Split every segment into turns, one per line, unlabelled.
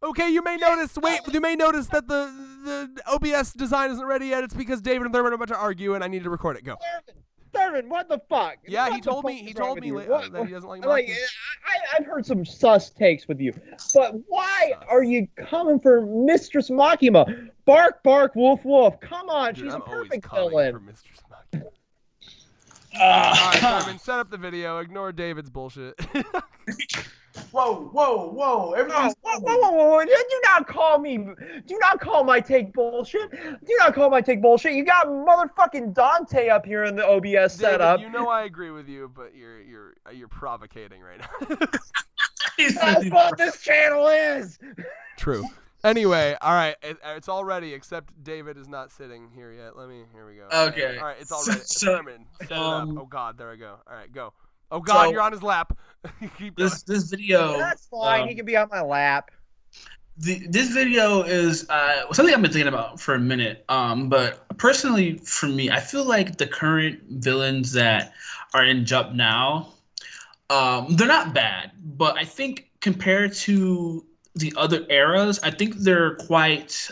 Okay, you may notice. Wait, you may notice that the OBS design isn't ready yet. It's because David and Thurman are about to argue, and I need to record it. Go.
Thurman, what the fuck?
Yeah,
What
he told me.
is
He
wrong
told
with
me
you?
that he doesn't like
Like,
mocking.
I've heard some sus takes with you, but why
Sus.
are you coming for Mistress Makima? Bark, bark, wolf, wolf. Come on,
Dude,
she's
I'm
a
always
perfect
coming
villain.
for Mistress Maki. All right, Thurman, set up the video. Ignore David's bullshit.
Whoa.
Whoa, whoa. Do not call me. Do not call my take bullshit. Do not call my take bullshit. You got motherfucking Dante up here in the OBS setup.
David, you know I agree with you, but you're provocating right now.
That's what this channel is.
True. Anyway, all right, it's all ready, except David is not sitting here yet. Here we go.
Okay.
All right, it's all ready.
So,
Thurman, set it up. Oh, God, there I go. All right, go. Oh, God, you're on his lap. Keep going.
This video.
That's fine. He can be on my lap.
This video is something I've been thinking about for a minute. But personally, for me, I feel like the current villains that are in Jump now, they're not bad, but I think compared to the other eras, I think they're quite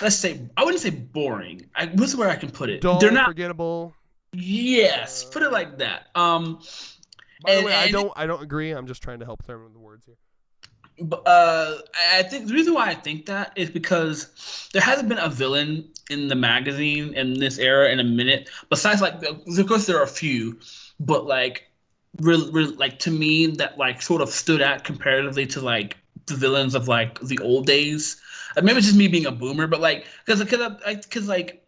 let's say, I wouldn't say boring. What's the word I can put it?
Dull,
They're not
forgettable.
Yes, put it like that.
By the way, I don't agree. I'm just trying to help Thurman with the words here.
But I think the reason why I think that is because there hasn't been a villain in the magazine in this era in a minute. Besides, like, of course there are a few, but like, really, like, to me that like sort of stood out comparatively to like the villains of like the old days. Maybe it's just me being a boomer, but like, because like.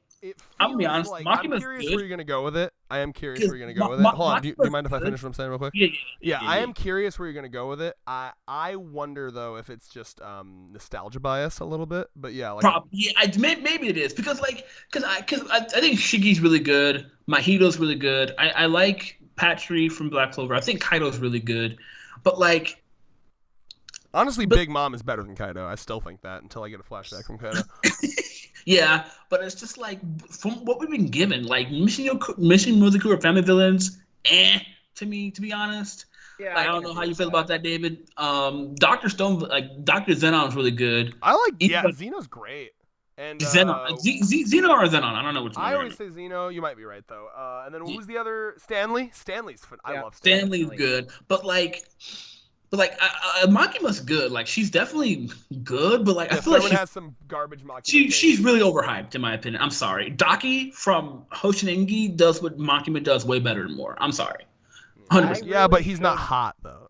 I'm gonna be honest.
Like,
I'm
curious where you're gonna go with it. I am curious where you're gonna go with it. Hold on. Do you mind if I finish what I'm saying real quick?
Yeah.
I am curious where you're gonna go with it. I wonder though if it's just nostalgia bias a little bit. But yeah, like
maybe it is because I think Shigi's really good. Mahito's really good. I like Patry from Black Clover. I think Kaido's really good. But like,
honestly, Big Mom is better than Kaido. I still think that until I get a flashback from Kaido.
Yeah, but it's just like from what we've been given, like Mission Mozakura family villains, to me, to be honest.
Yeah,
like, I don't know how you feel about that, David. Dr. Stone, like Dr. Zenon's really good.
I like Xeno's great. And
Zenon, Xeno or Zenon? I don't know which one.
I always say Xeno. You might be right though. And then what was the other? Stanley. I love
Stanley's good, but like Makima's good. Like, she's definitely good, but like I feel like
she has some garbage Makima.
She's really overhyped in my opinion. I'm sorry. Daki from Hoshiningi does what Makima does way better and more. I'm sorry. 100%.
Yeah, but he's not hot though.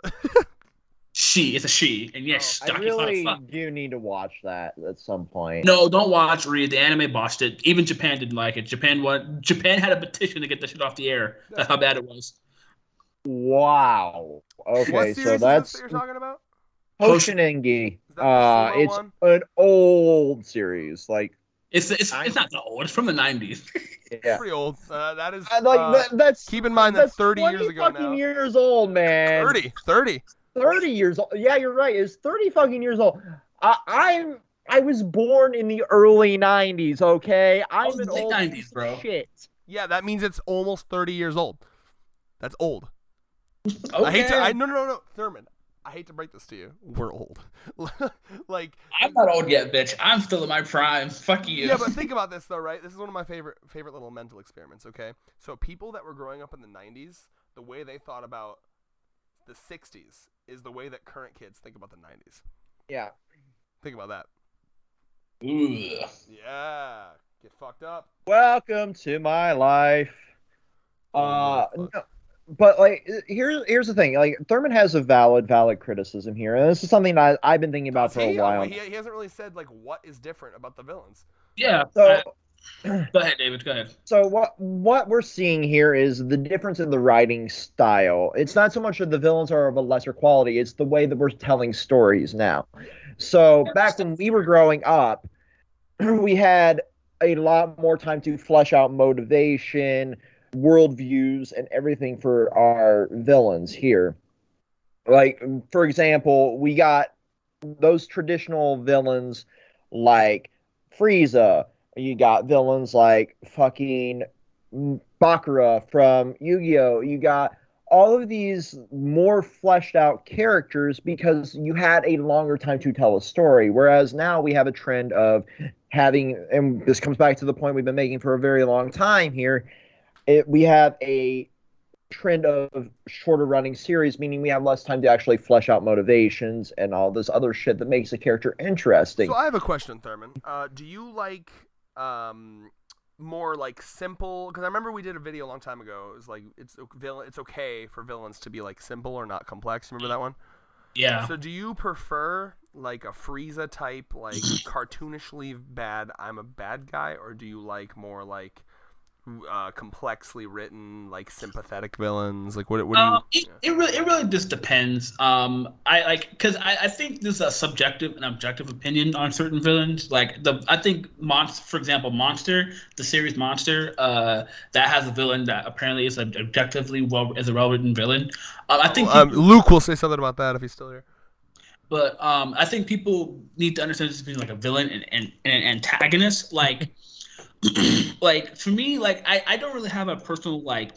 It's a she, and yes,
I really do need to watch that at some point.
No, don't watch. Read the anime botched it. Even Japan didn't like it. Japan had a petition to get that shit off the air. That's how bad it was.
Wow. Okay,
what
so that's
you're talking about?
Hoshiningi. It's
one?
an old series. Like
it's not that old. It's from the 90s.
Yeah. It's pretty old. That is
that's.
Keep in mind that's 30 years ago now.
30 years old, man.
30
years old. Yeah, you're right. It's 30 fucking years old. I was born in the early 90s. Okay, I'm an old
90s, bro.
Shit.
Yeah, that means it's almost 30 years old. That's old.
Okay.
I hate to. No, Thurman. I hate to break this to you. We're old. Like,
I'm not old yet, bitch. I'm still in my prime. Fuck you.
Yeah, but think about this though, right? This is one of my favorite little mental experiments. Okay, so people that were growing up in the '90s, the way they thought about the '60s is the way that current kids think about the '90s.
Yeah.
Think about that.
Ooh.
Yeah. Get fucked up.
Welcome to my life. No. But like, here's the thing. Like, Thurman has a valid criticism here, and this is something I've been thinking about for a while.
He hasn't really said like what is different about the villains.
Yeah.
So,
go ahead, David. Go ahead.
So what we're seeing here is the difference in the writing style. It's not so much that the villains are of a lesser quality; it's the way that we're telling stories now. So back when we were growing up, we had a lot more time to flesh out motivation, worldviews, and everything for our villains here. Like, for example, we got those traditional villains like Frieza. You got villains like fucking Bakura from Yu-Gi-Oh! You got all of these more fleshed out characters because you had a longer time to tell a story. Whereas now we have a trend of having, and this comes back to the point we've been making for a very long time here, we have a trend of shorter running series, meaning we have less time to actually flesh out motivations and all this other shit that makes a character interesting.
So I have a question, Thurman. Do you like more like simple? Because I remember we did a video a long time ago. It was like it's okay for villains to be like simple or not complex. Remember that one?
Yeah.
So do you prefer like a Frieza type, like cartoonishly bad, I'm a bad guy, or do you like more like complexly written, like sympathetic villains? Like what do you?
It really just depends. Because I think there's a subjective and objective opinion on certain villains. I think for example, Monster, the series Monster, that has a villain that apparently is objectively a well-written villain. I think
Luke will say something about that if he's still here.
But I think people need to understand this between like a villain and an antagonist. Like, like for me, like I don't really have a personal like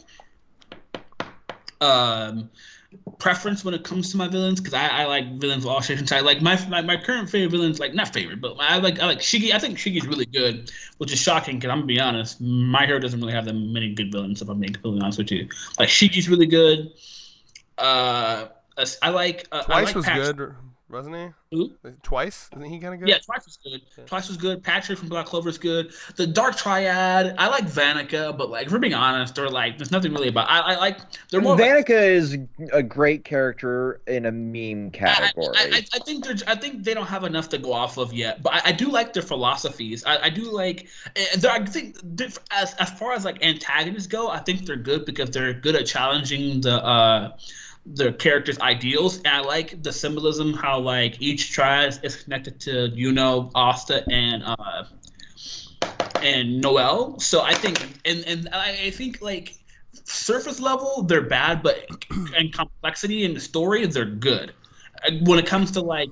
preference when it comes to my villains, because I like villains of all shapes and sizes. Like my current favorite villains, like not favorite, but I like Shiggy. I think Shiggy's really good, which is shocking because I'm gonna be honest, my hero doesn't really have that many good villains. If I'm being completely honest with you, like Shiggy's really good. I like
Twice was
Patrick.
good, wasn't he?
Who?
Twice? Isn't he kind of good?
Yeah, Twice was good. Yeah. Twice was good. Patrick from Black Clover is good. The Dark Triad, I like Vanica, but like if we're being honest, or like there's nothing really about. I like they're more.
Vanica is a great character in a meme category.
I think they don't have enough to go off of yet, but I do like their philosophies. I do like. I think as far as like antagonists go, I think they're good because they're good at challenging the characters' ideals, and I like the symbolism how like each tribe is connected to Asta and Noel. So I think and I think like surface level they're bad, but in complexity in the story they're good. When it comes to like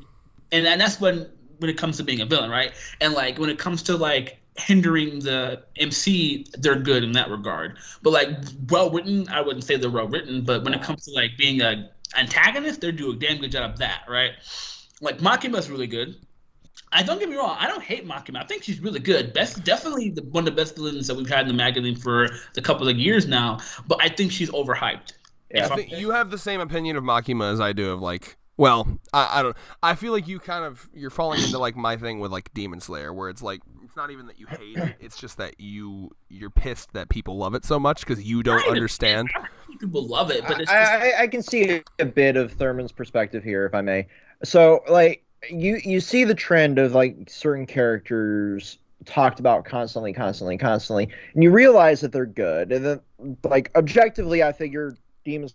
and that's when it comes to being a villain, right? And like when it comes to like hindering the MC, they're good in that regard. But like well written, I wouldn't say they're well written, but when it comes to like being an antagonist, they do a damn good job of that, right? Like Makima's really good. I don't get me wrong, I don't hate Makima. I think she's really good. Definitely one of the best villains that we've had in the magazine for a couple of years now. But I think she's overhyped.
Yeah, I think you have the same opinion of Makima as I do of like. Well, I don't. I feel like you're falling into like my thing with like Demon Slayer, where it's like it's not even that you hate it; it's just that you're pissed that people love it so much because you don't understand.
People love it, but it's
I can see a bit of Thurman's perspective here, if I may. So, like you see the trend of like certain characters talked about constantly, and you realize that they're good, and then like objectively, I figure Demon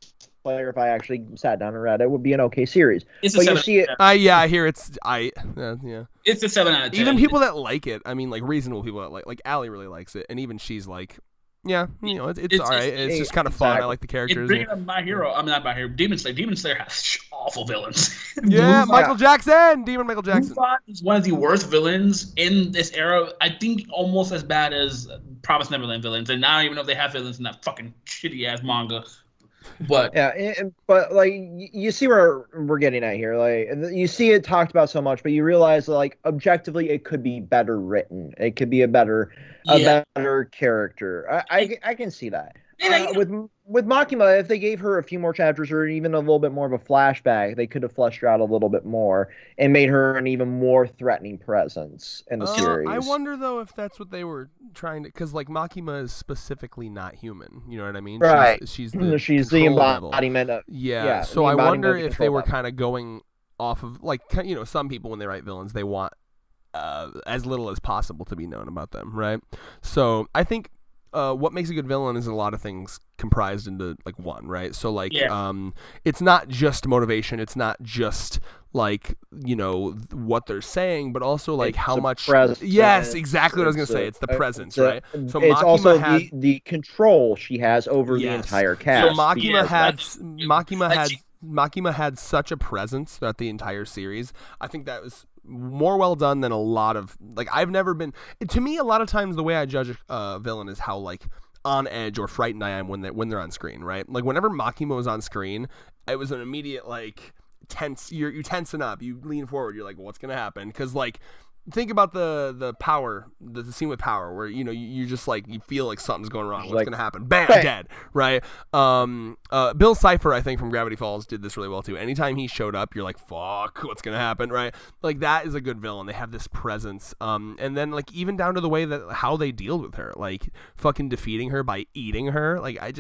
Slayer, if I actually sat down and read it, would be an okay series.
It's
but
a 7.
You see it.
Yeah, I hear it's yeah.
It's a 7 out of 10.
Even people that like it, I mean, like reasonable people that like Allie really likes it, and even she's like, yeah, it's all right. It's just kind of fun. I like the characters.
Bringing up My Hero, I'm not My Hero. Demon Slayer. Demon Slayer has awful villains.
Yeah, Michael Jackson, Demon Michael Jackson.
Mufon is one of the worst villains in this era. I think almost as bad as Promised Neverland villains, and I don't even know if they have villains in that fucking shitty ass manga. But
yeah, but like you see where we're getting at here, like you see it talked about so much, but you realize that, like objectively it could be better written. It could be a better character. I can see that. With Makima, if they gave her a few more chapters or even a little bit more of a flashback, they could have fleshed her out a little bit more and made her an even more threatening presence in the series.
I wonder though if that's what they were trying to, because like Makima is specifically not human. You know what I mean?
Right.
She's the
embodiment of.
Yeah. So I wonder if they were kind of going off of like some people when they write villains they want as little as possible to be known about them, right? So I think. What makes a good villain is a lot of things comprised into like one, right? So like, it's not just motivation. It's not just like what they're saying, but also like
it's
how much.
Presence.
Yes, exactly what I was gonna say. It's the presence, right?
So it's also the control she has over the entire cast.
So Makima had such a presence throughout the entire series. I think that was more well done than a lot of like I've never been. To me, a lot of times the way I judge a villain is how like on edge or frightened I am when they're on screen, right? Like whenever Makimo is on screen, it was an immediate like tense. You tensen up, you lean forward, you're like, well, what's gonna happen? Because like think about the power, the scene with Power, where you just like you feel like something's going wrong. What's gonna happen? Bam, dead. Right. Bill Cipher, I think from Gravity Falls, did this really well too. Anytime he showed up, you're like, fuck, what's gonna happen? Right. Like that is a good villain. They have this presence. And then like even down to the way that how they deal with her, like fucking defeating her by eating her. Like I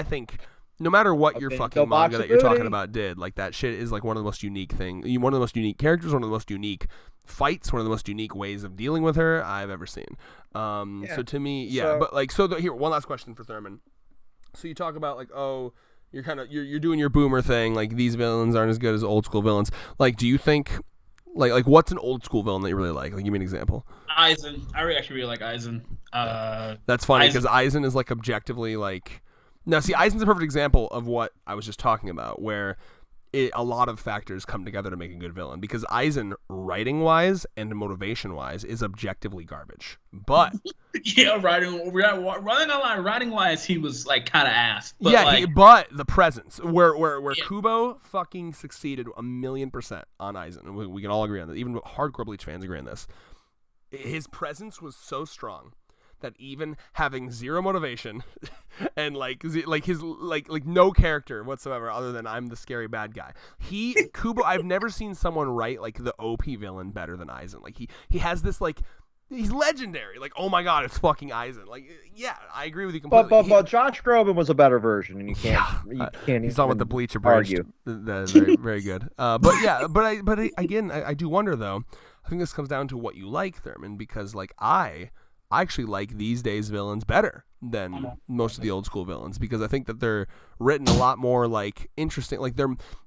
think. No matter what your fucking manga that you're talking about did, like that shit is like one of the most unique one of the most unique characters, one of the most unique fights, one of the most unique ways of dealing with her I've ever seen. So to me, but like, here, one last question for Thurman. So you talk about like, oh, you're doing your boomer thing, like these villains aren't as good as old school villains. Like, do you think, like what's an old school villain that you really like? Like, give me an example.
Aizen. I actually really like Aizen.
That's funny because Aizen is like objectively like. Now, see, Aizen's a perfect example of what I was just talking about, where a lot of factors come together to make a good villain. Because Aizen, writing-wise and motivation-wise, is objectively garbage. But
writing-wise, he was like kind of ass. But
but the presence, where Kubo fucking succeeded 1,000,000% on Aizen. We can all agree on that. Even hardcore Bleach fans agree on this. His presence was so strong that even having zero motivation and like his like no character whatsoever other than I'm the scary bad guy. Kubo, I've never seen someone write like the OP villain better than Aizen. Like he has this like he's legendary. Like, oh my god, it's fucking Aizen. Like, yeah, I agree with you completely.
But Josh Groban was a better version, and you can't
he's talking with the Bleach abridged. That's very, very good. But I do wonder though. I think this comes down to what you like, Thurman, because like I actually like these days villains better than most of the old school villains because I think that they're written a lot more like interesting. Like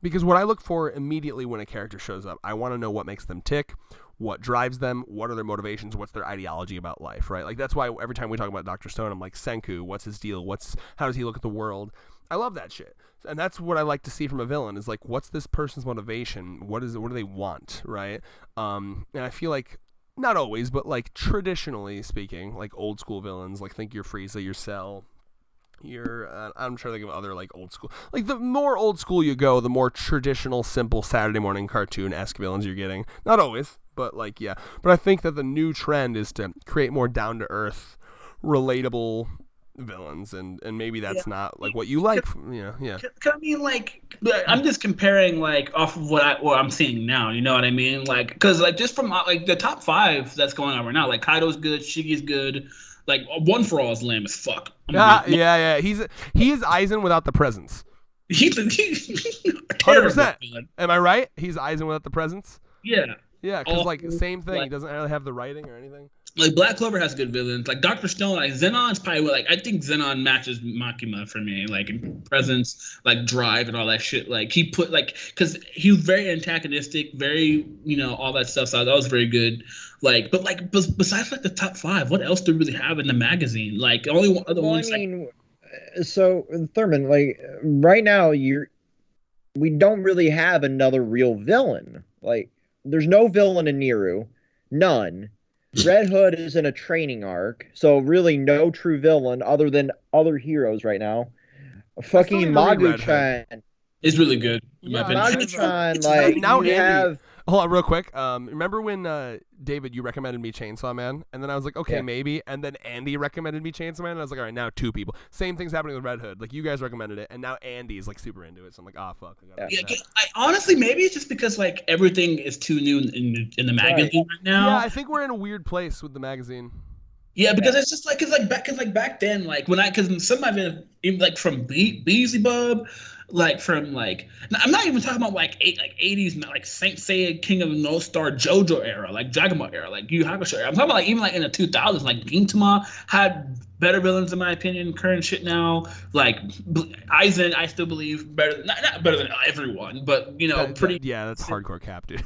because what I look for immediately when a character shows up, I want to know what makes them tick, what drives them, what are their motivations, what's their ideology about life, right? Like that's why every time we talk about Dr. Stone, I'm like, Senku, what's his deal? How does he look at the world? I love that shit. And that's what I like to see from a villain is like, what's this person's motivation? What do they want, right? And I feel like not always, but like traditionally speaking, like old school villains, like think your Frieza, your Cell, I'm trying to think of other like old school. Like the more old school you go, the more traditional, simple Saturday morning cartoon-esque villains you're getting. Not always, but like yeah. But I think that the new trend is to create more down-to-earth, relatable villains, and maybe that's not like what you like. I
mean, like I'm just comparing like off of what I'm seeing now. You know what I mean? Like because like just from like the top 5 that's going on right now, like Kaido's good, Shigi's good. Like One for All is lame as fuck.
Yeah. He is Aizen without the presence.
He's
100%. Am I right? He's Aizen without the presence.
Yeah.
Yeah, because like same thing. He doesn't really have the writing or anything.
Like Black Clover has good villains. Like Dr. Stone, like Zenon's probably like I think Zenon matches Makima for me. Like in presence, like drive and all that shit. Like he put like because he was very antagonistic, very all that stuff. So that was very good. Like but besides like the top 5, what else do we really have in the magazine? Like the only other ones. I mean,
so Thurman, like right now we don't really have another real villain. Like there's no villain in Niru, none. Red Hood is in a training arc, so really no true villain other than other heroes right now. Fucking Magu-chan
is really good.
Magu-chan, like now you have.
Hold on, real quick. Remember when David, you recommended me Chainsaw Man, and then I was like, okay, maybe, and then Andy recommended me Chainsaw Man, and I was like, all right, now 2 people. Same thing's happening with Red Hood. Like you guys recommended it, and now Andy's like super into it. So I'm like, fuck.
Honestly, maybe it's just because like everything is too new in the magazine right now.
Yeah, I think we're in a weird place with the magazine.
Yeah, because it's just like back then, like because some of it even like from Beasley Bub. Like from like I'm not even talking about like 80s like Saint Seiya King of No Star JoJo era, like Dragon Ball era, like Yu Hakusho era. I'm talking about like even like in the 2000s, like Gintama had better villains in my opinion. Current shit now, like Aizen, I still believe better, not better than everyone, but pretty.
Yeah, that's hardcore cap, dude.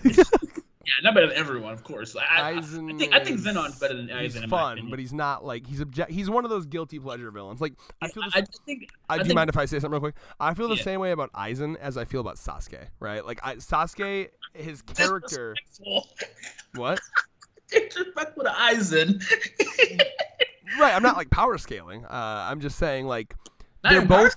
Yeah, not better than everyone, of course. I think Zenon's better than Aizen.
He's
in
fun,
my opinion.
But he's not like he's one of those guilty pleasure villains. Like I feel. Do you
think,
mind if I say something real quick? I feel the same way about Aizen as I feel about Sasuke. Right? Like Sasuke, his character. What?
Disrespectful to Aizen.
Right, I'm not like power scaling. I'm just saying like
Not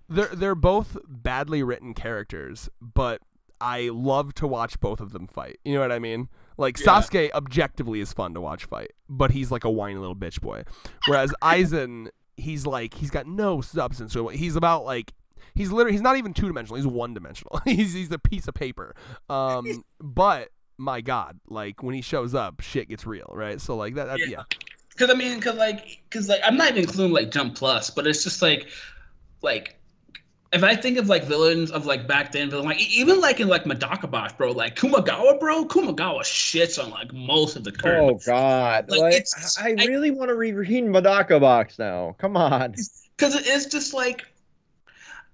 they're both badly written characters, but I love to watch both of them fight. You know what I mean? Like Sasuke objectively is fun to watch fight, but he's like a whiny little bitch boy. Whereas Aizen, he's got no substance. So he's about like he's not even 2-dimensional. He's 1-dimensional. he's a piece of paper. But my God, like when he shows up, shit gets real, right? So like that yeah.
Because I'm not even including like Jump Plus, but it's just like if I think of like villains of like back then, like even like in like Madaka Box, bro, like Kumagawa shits on like most of the current.
Oh God, like I really want to reread Madaka Box now. Come on,
because it's just like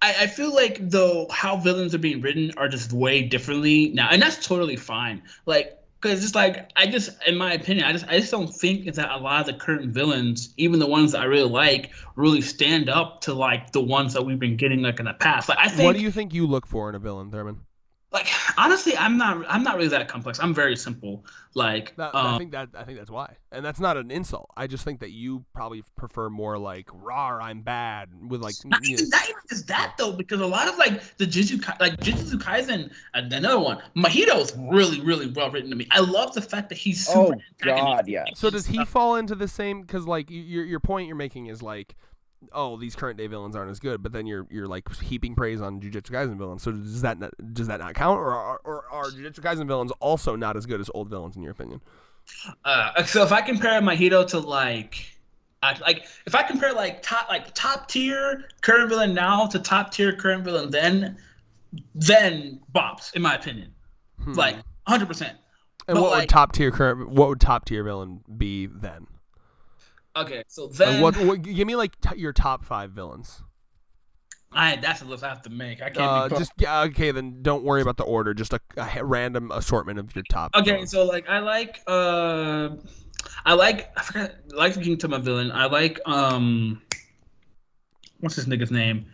I feel like though how villains are being written are just way differently now, and that's totally fine. Like. Because it's like in my opinion, I just don't think that a lot of the current villains, even the ones that I really like, really stand up to like the ones that we've been getting like in the past. Like I think.
What do you think you look for in a villain, Thurman?
Like honestly, I'm not really that complex. I'm very simple. Like
I think that's why, and that's not an insult. I just think that you probably prefer more like raw. I'm bad with like.
Not even just that though, because a lot of like the Jujutsu Kaisen, and another one, Mahito's really really well written to me. I love the fact that he's super.
Oh God, yeah.
So does he fall into the same? Because like your point you're making is like. Oh, these current day villains aren't as good, but then you're like heaping praise on Jujutsu Kaisen villains. So does that not count, or are Jujutsu Kaisen villains also not as good as old villains in your opinion?
So if I compare Mahito to if I compare top tier current villain now to top tier current villain then Bob's in my opinion, like 100%.
And what would top tier villain be then?
Okay, so then
what give me like your top 5 villains.
That's a list I have to make. I can't.
Okay, then don't worry about the order. Just a random assortment of your top.
Okay,
villains.
So like I like King to my villain. I like what's this nigga's name?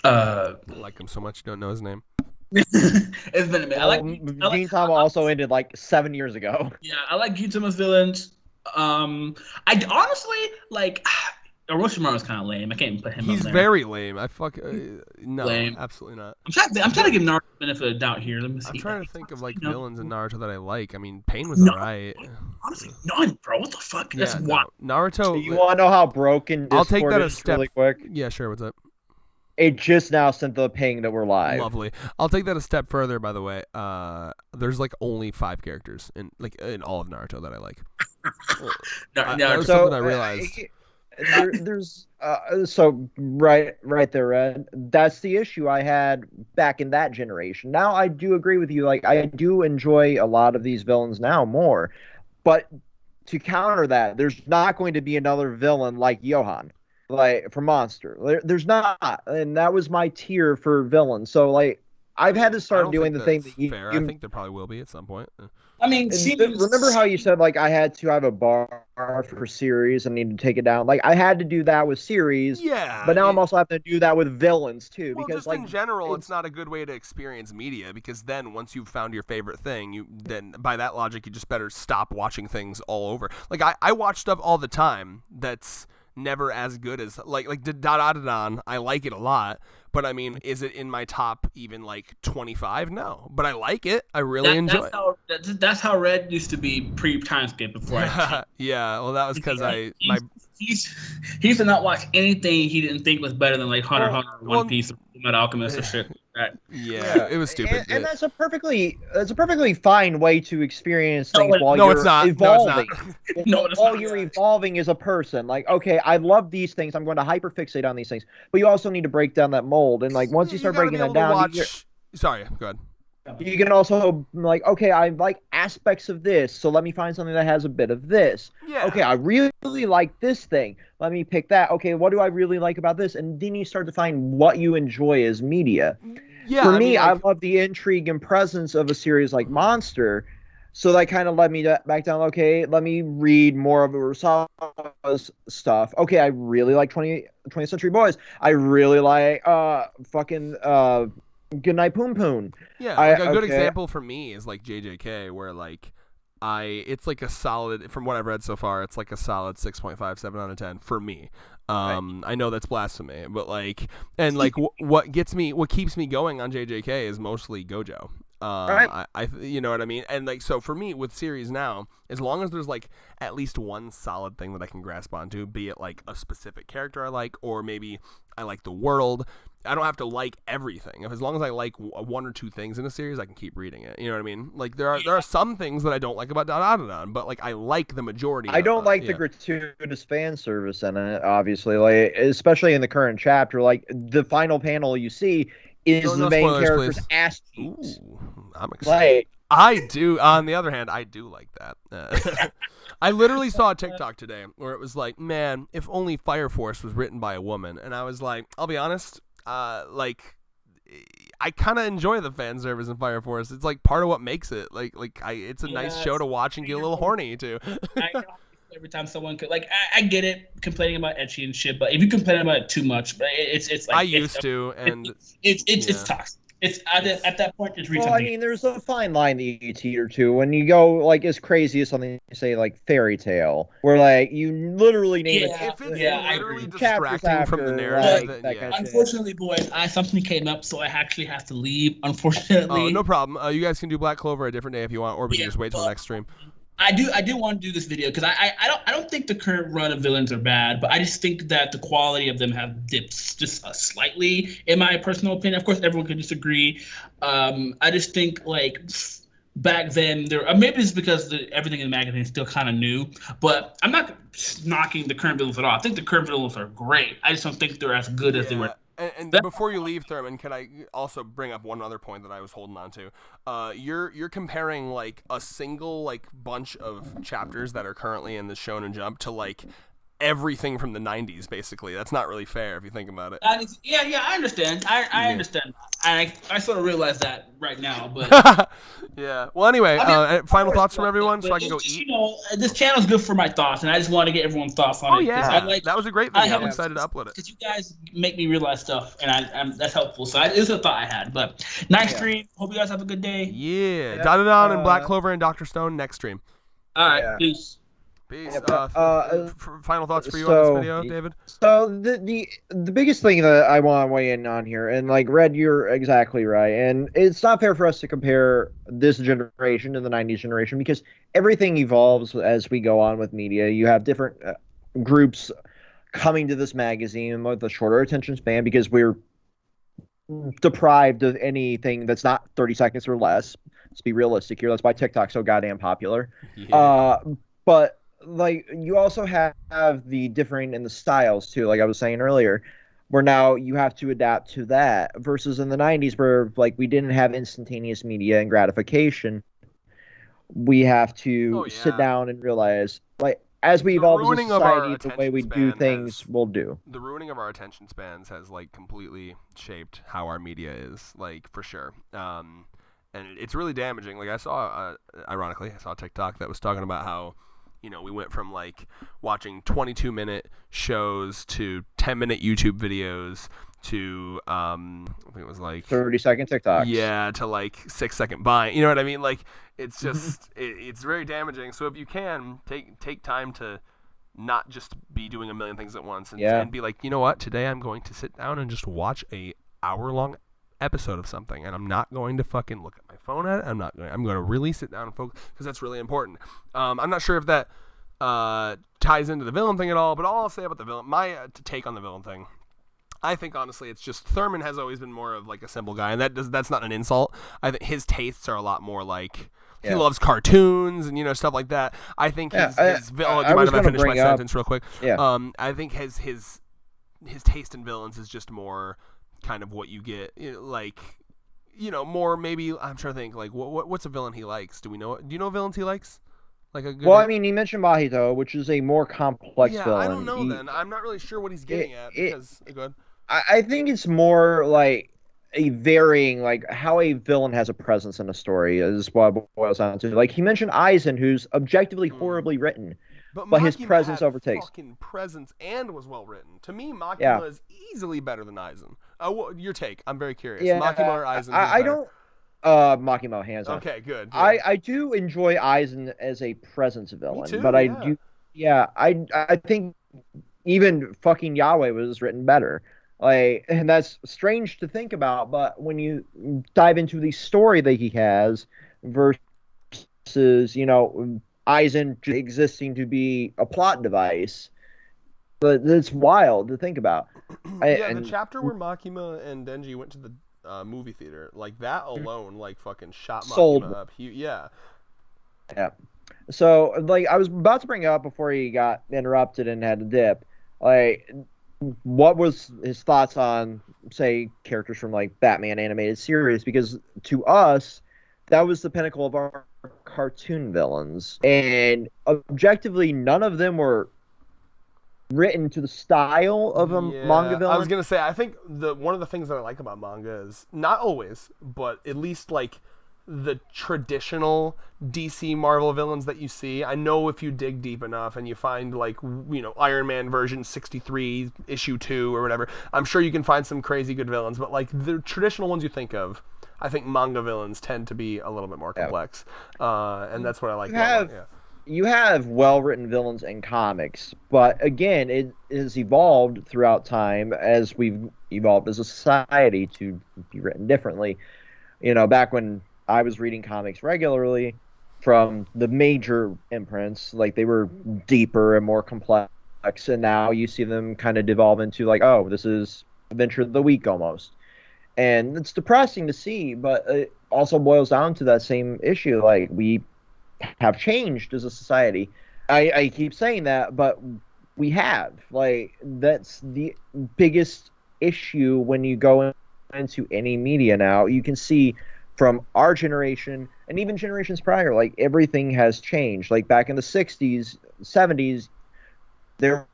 I like him so much you don't know his name.
It's been a minute. I like
Gintama also ended like 7 years ago.
Yeah, I like Gintama's villains. I honestly like Orochimaru's kind of lame. I can't even put him.
He's very lame. I no,
lame.
Absolutely not.
I'm trying to give Naruto the benefit of the doubt here. Let me see.
I'm trying to think of like villains in Naruto that I like. I mean, Pain was alright.
Honestly, none, bro. What the fuck? That's wild.
Naruto.
So you want to know how broken Discord
I'll take that a
is
step
really quick?
Yeah, sure. What's up?
It just now sent the ping that we're live.
Lovely. I'll take that a step further. By the way, there's like only 5 characters in all of Naruto that I like. That was something I realized.
There's so right there, Red. That's the issue I had back in that generation. Now I do agree with you. Like I do enjoy a lot of these villains now more, but to counter that, there's not going to be another villain like Johan, like for Monster. There's not, and that was my tier for villains. So like I've had to start doing the thing that
fair. I think there probably will be at some point.
I mean,
remember how you said like I had to have a bar for series and need to take it down? Like I had to do that with series.
Yeah.
But now I'm also having to do that with villains too.
Well,
because
just
like
in general, it's not a good way to experience media because then once you've found your favorite thing, then by that logic, you just better stop watching things all over. Like I watch stuff all the time that's never as good as like Da-Da-Da-Dan. I like it a lot. But I mean, is it in my top even like 25? No, but I like it. I really enjoy it.
That's how Red used to be pre-timeskip before.
Yeah, well, that was because
he used to not watch anything he didn't think was better than like Hunter x Hunter, One Piece, Fullmetal Alchemist, or shit like that.
Yeah, it was stupid.
And that's a perfectly fine way to experience things while you're evolving. While you're evolving as a person. Like, okay, I love these things. I'm going to hyperfixate on these things. But you also need to break down that mold. And like once you start breaking that down,
sorry, go ahead.
You can also like, okay, I like aspects of this, so let me find something that has a bit of this.
Yeah.
Okay, I really like this thing. Let me pick that. Okay, what do I really like about this? And then you start to find what you enjoy as media.
Yeah.
For me, I love the intrigue and presence of a series like Monster. So that kind of led me back down. Okay, let me read more of Urasawa's stuff. Okay, I really like 20th Century Boys. I really like Goodnight Poon Poon.
Yeah, like a good example for me is like JJK, where like it's like a solid, from what I've read so far, it's like a solid 6.5, 7 out of 10 for me. I know that's blasphemy, but like, and like what keeps me going on JJK is mostly Gojo. I you know what I mean? And like, so for me with series now, as long as there's like at least one solid thing that I can grasp onto, be it like a specific character I like, or maybe I like the world. I don't have to like everything. As long as I like one or two things in a series, I can keep reading it. You know what I mean? Like there are some things that I don't like about Dandadan, but like I like the majority.
I don't like the gratuitous fan service in it, obviously. Like especially in the current chapter, like the final panel you see is the main character's ass cheeks.
Ooh, I'm excited. Like, I do. On the other hand, I do like that. I literally saw a TikTok today where it was like, man, if only Fire Force was written by a woman, and I was like, I'll be honest. Like I kind of enjoy the fan service in Fire Force. It's like part of what makes it it's a nice show to watch and get a little horny too.
Every time someone could I get it complaining about ecchi and shit, but if you complain about it too much, but it's like
I used to, and
it's toxic. It's at that point it's reaching.
Well, I mean, there's a fine line that you teeter to when you go like as crazy as something say like Fairy Tale, where like you literally name it.
If it's literally distracting from the narrative,
unfortunately, boys, something came up, so I actually have to leave. Unfortunately,
no problem. You guys can do Black Clover a different day if you want, or we can just wait till the next stream.
I do want to do this video because I don't think the current run of villains are bad, but I just think that the quality of them have dipped just slightly, in my personal opinion. Of course, everyone could disagree. I just think like back then maybe it's because everything in the magazine is still kind of new, but I'm not knocking the current villains at all. I think the current villains are great. I just don't think they're as good as they were.
And before you leave, Thurman, can I also bring up one other point that I was holding on to? You're comparing like a single like bunch of chapters that are currently in the Shonen Jump to like everything from the 90s, basically. That's not really fair if you think about it.
Yeah, I understand. I understand. I sort of realize that right now, but
yeah. Well, anyway, final thoughts from everyone, so I can go eat.
You know, this channel is good for my thoughts, and I just want to get everyone's thoughts on it.
Oh yeah, that was a great video. I'm excited to upload it
because you guys make me realize stuff, and that's helpful. So it was a thought I had. But nice stream. Hope you guys have a good day.
Yeah. Dandadan and Black Clover and Dr. Stone next stream.
All right. Peace.
Peace. Final thoughts for you on this video, David?
So the biggest thing that I want to weigh in on here, and like Red, you're exactly right, and it's not fair for us to compare this generation to the 90s generation because everything evolves as we go on with media. You have different groups coming to this magazine with a shorter attention span because we're deprived of anything that's not 30 seconds or less. Let's be realistic here. That's why TikTok's so goddamn popular. Yeah. But like you also have the differing in the styles too, like I was saying earlier, where now you have to adapt to that versus in the 90s where like we didn't have instantaneous media and gratification. We have to sit down and realize like as we evolve as a society, the way we do things will do.
The ruining of our attention spans has like completely shaped how our media is, like for sure. And it's really damaging. Like I saw ironically I saw a TikTok that was talking about how we went from like watching 22-minute shows to 10-minute YouTube videos to I think it was like
30-second TikToks.
Yeah, to like 6-second Vine. You know what I mean? Like it's just it's very damaging. So if you can take time to not just be doing a million things at once and be like, you know what? Today I'm going to sit down and just watch a hour-long episode of something, and I'm not going to fucking look at my phone at it. I'm going to really sit down and focus because that's really important. I'm not sure if that ties into the villain thing at all, but all I'll say about the villain, my take on the villain thing, I think honestly it's just Thurman has always been more of like a simple guy, and that's not an insult. I think his tastes are a lot more like he loves cartoons and stuff like that. I think his villain. Do you mind if I finish my sentence real quick?
Yeah.
I think his taste in villains is just more kind of what you get, like more maybe. I'm trying to think like what's a villain he likes. Do you know villains he likes? Like a good.
Well, I mean, he mentioned Mahito, which is a more complex villain.
I don't know. Then I'm not really sure what he's getting at because go ahead.
I think it's more like a varying, like how a villain has a presence in a story is what it boils down to. Like he mentioned Aizen, who's objectively horribly written. But his presence overtakes.
Fucking presence and was well written. To me, Makima is easily better than Aizen. Your take? I'm very curious.
Yeah,
Makima or Aizen?
Makima, hands down.
Okay, good. Yeah.
I do enjoy Aizen as a presence villain,
Me too,
but I
yeah.
do, yeah, I think even fucking Yahweh was written better. Like, and that's strange to think about, but when you dive into the story that he has versus, Aizen just existing to be a plot device, but it's wild to think about.
Yeah, the
And
chapter where Makima and Denji went to the movie theater, like that alone, like fucking shot
sold,
Makima up. Yeah.
yeah. So, like, I was about to bring it up before he got interrupted and had to dip. Like, what was his thoughts on, say, characters from like Batman animated series? Because to us, that was the pinnacle of our cartoon villains, and objectively, none of them were written to the style of a manga
Yeah, I was
villain.
gonna say I think the one of the things that I like about manga is not always, but at least like the traditional DC Marvel villains that you see. I know if you dig deep enough and you find like Iron Man version 63 issue 2 or whatever, I'm sure you can find some crazy good villains, but like the traditional ones you think of, I think manga villains tend to be a little bit more complex. And that's what I like
You
about
have
manga.
you have well-written villains in comics, but again, it has evolved throughout time as we've evolved as a society to be written differently. Back when I was reading comics regularly from the major imprints, like they were deeper and more complex, and now you see them kind of devolve into like, oh, this is Adventure of the Week almost. And it's depressing to see, but it also boils down to that same issue. Like, we have changed as a society. I keep saying that, but we have. Like, that's the biggest issue when you go into any media now. You can see from our generation and even generations prior, like everything has changed. Like back in the 60s, 70s, there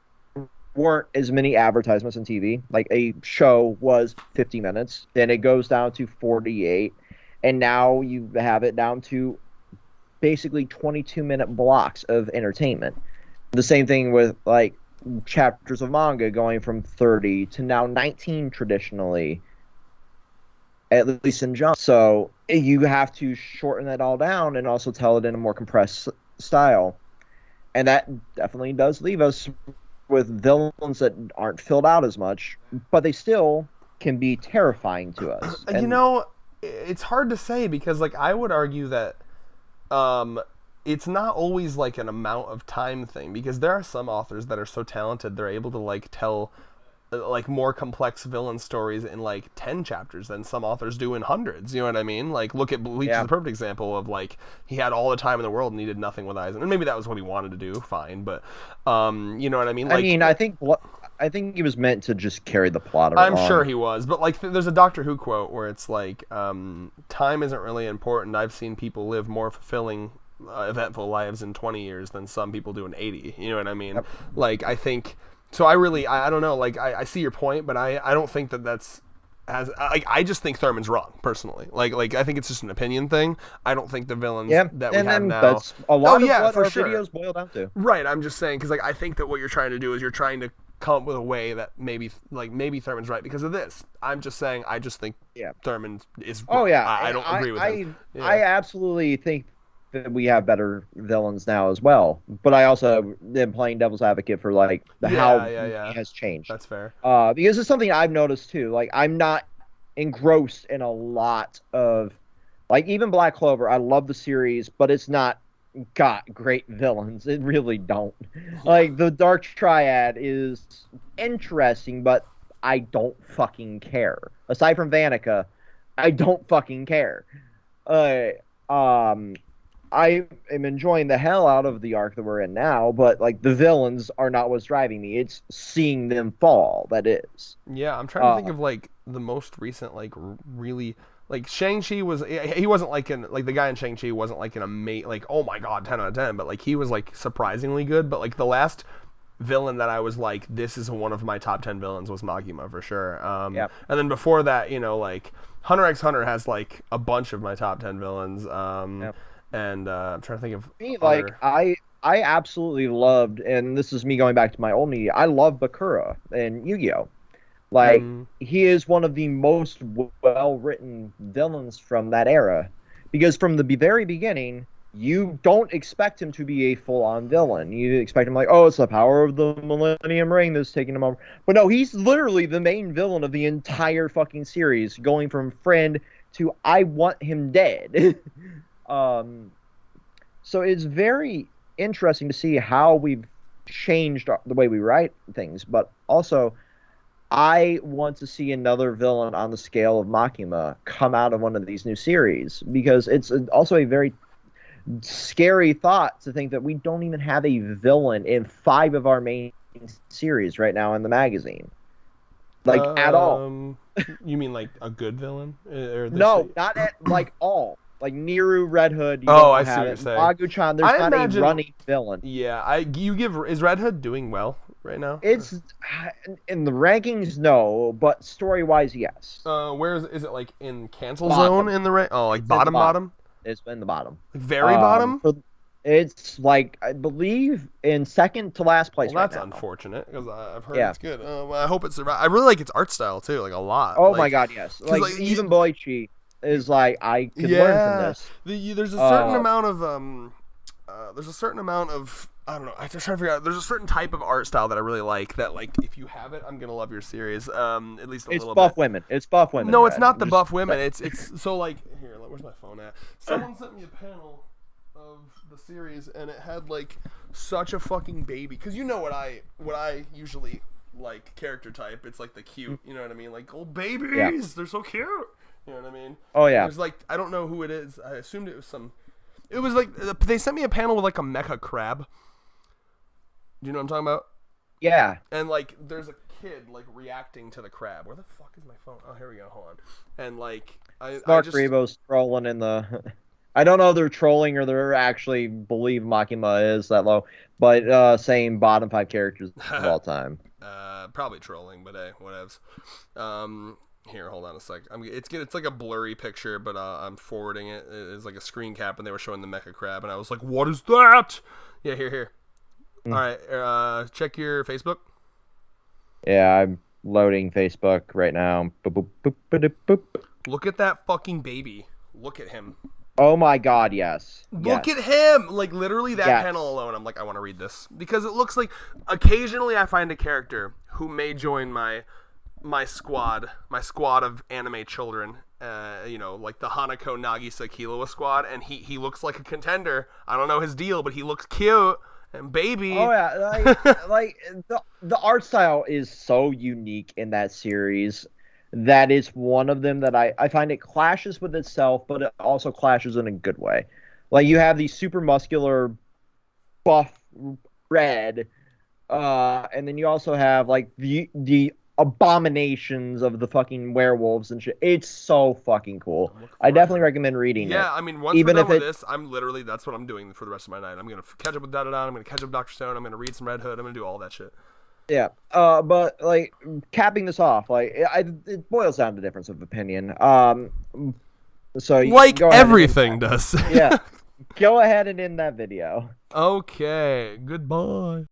weren't as many advertisements on TV. Like a show was 50 minutes, then it goes down to 48, and now you have it down to basically 22-minute blocks of entertainment. The same thing with like chapters of manga going from 30 to now 19 traditionally, at least in Jump. So you have to shorten that all down and also tell it in a more compressed style. And that definitely does leave us with villains that aren't filled out as much, but they still can be terrifying to us. And
It's hard to say because like I would argue that it's not always like an amount of time thing, because there are some authors that are so talented they're able to like tell like more complex villain stories in like 10 chapters than some authors do in hundreds. You know what I mean? Like look at Bleach is the perfect example of like he had all the time in the world and he did nothing with Aizen, and maybe that was what he wanted to do, fine, but you know what I mean? Like,
I think he was meant to just carry the plot along.
I'm sure he was, but like there's a Doctor Who quote where it's like time isn't really important. I've seen people live more fulfilling eventful lives in 20 years than some people do in 80. You know what I mean? Yep. Like I think so. I don't know. Like I see your point, but I don't think that's as like I just think Thurman's wrong personally. Like I think it's just an opinion thing. I don't think the villains that we have now.
That's a lot of what our
sure.
videos boil down to.
Right. I'm just saying because like I think that what you're trying to do is you're trying to come up with a way that maybe Thurman's right because of this. I'm just saying I just think Thurman is.
Oh yeah,
I don't agree with him.
I absolutely think that we have better villains now as well, but I also am playing devil's advocate for like how it has changed.
That's fair.
Because it's something I've noticed too. Like I'm not engrossed in a lot of like even Black Clover. I love the series, but it's not got great villains. It really don't. Like the Dark Triad is interesting, but I don't fucking care. Aside from Vanica, I don't fucking care. I am enjoying the hell out of the arc that we're in now, but like the villains are not what's driving me. It's seeing them fall that is.
Yeah, I'm trying to think of like the most recent like really like Shang-Chi was he wasn't like the guy in Shang-Chi wasn't like an amazing like oh my god 10 out of 10, but like he was like surprisingly good. But like the last villain that I was like this is one of my top 10 villains was Magima for sure. And then before that like Hunter x Hunter has like a bunch of my top 10 villains. And I'm trying to think of
like I absolutely loved, and this is me going back to my old media. I love Bakura and Yu-Gi-Oh. Like, he is one of the most well-written villains from that era. Because from the very beginning, you don't expect him to be a full-on villain. You expect him like, oh, it's the power of the Millennium Ring that's taking him over. But no, he's literally the main villain of the entire fucking series, going from friend to I want him dead. So it's very interesting to see how we've changed the way we write things. But also, I want to see another villain on the scale of Makima come out of one of these new series, because it's also a very scary thought to think that we don't even have a villain in 5 of our main series right now in the magazine. Like, at all.
You mean like a good villain?
No, not at, like, all. Like Niru, Red Hood.
I see what you're saying.
Magu-chan, there's not a running villain.
Yeah, is Red Hood doing well right now?
It's in the rankings, no, but story-wise, yes.
Where is it? Like in cancel zone in the rank? Oh, like bottom?
It's in the bottom.
Like very bottom?
It's like, I believe, in second to last place.
Well, that's
right now.
Unfortunate, because I've heard it's good. I hope it survives. I really like its art style too, like a lot.
Oh my god, yes. Like even Boichi is like, I could learn from this.
There's a certain amount of I don't know. I just trying to figure out. There's a certain type of art style that I really like. That, like, if you have it, I'm gonna love your series. At least a little bit.
It's buff women.
No, it's not the buff women. It's so, like, here. Where's my phone at? Someone sent me a panel of the series, and it had, like, such a fucking baby. Because you know what I usually like character type. It's like the cute. You know what I mean? Like, old babies. Yeah. They're so cute. You know what I mean?
Oh yeah.
There's like, I don't know who it is. I assumed it was some. It was like they sent me a panel with like a mecha crab. Do you know what I'm talking about?
Yeah.
And like, there's a kid like reacting to the crab. Where the fuck is my phone? Oh, here we go. Hold on. And like,
Mark Rebo's trolling in the. I don't know if they're trolling or they're actually believe Makima is that low, but saying bottom 5 characters of all time.
Probably trolling, but hey, whatevs. Here, hold on a sec. It's like a blurry picture, but I'm forwarding it. It's like a screen cap, and they were showing the mecha crab, and I was like, "What is that?" Yeah, here. All right, check your Facebook.
Yeah, I'm loading Facebook right now. Boop, boop, boop, boop.
Look at that fucking baby. Look at him.
Oh my god, yes.
Look at him! Like, literally that panel alone, I'm like, I want to read this. Because it looks like, occasionally I find a character who may join my squad of anime children, like the Hanako Nagisa Killua squad, and he looks like a contender. I don't know his deal, but he looks cute. And baby.
Oh yeah, like the art style is so unique in that series. That is one of them that I find it clashes with itself, but it also clashes in a good way. Like, you have the super muscular buff Red, and then you also have like the abominations of the fucking werewolves and shit. It's so fucking cool. I definitely recommend reading it.
Yeah, I mean, once we're done with this, that's what I'm doing for the rest of my night. I'm gonna catch up with Da-Da-Da, I'm gonna catch up with Dr. Stone, I'm gonna read some Red Hood, I'm gonna do all that shit.
Yeah, but like, capping this off, like, it boils down to difference of opinion. So
like everything does.
Yeah, go ahead and end that video.
Okay, goodbye.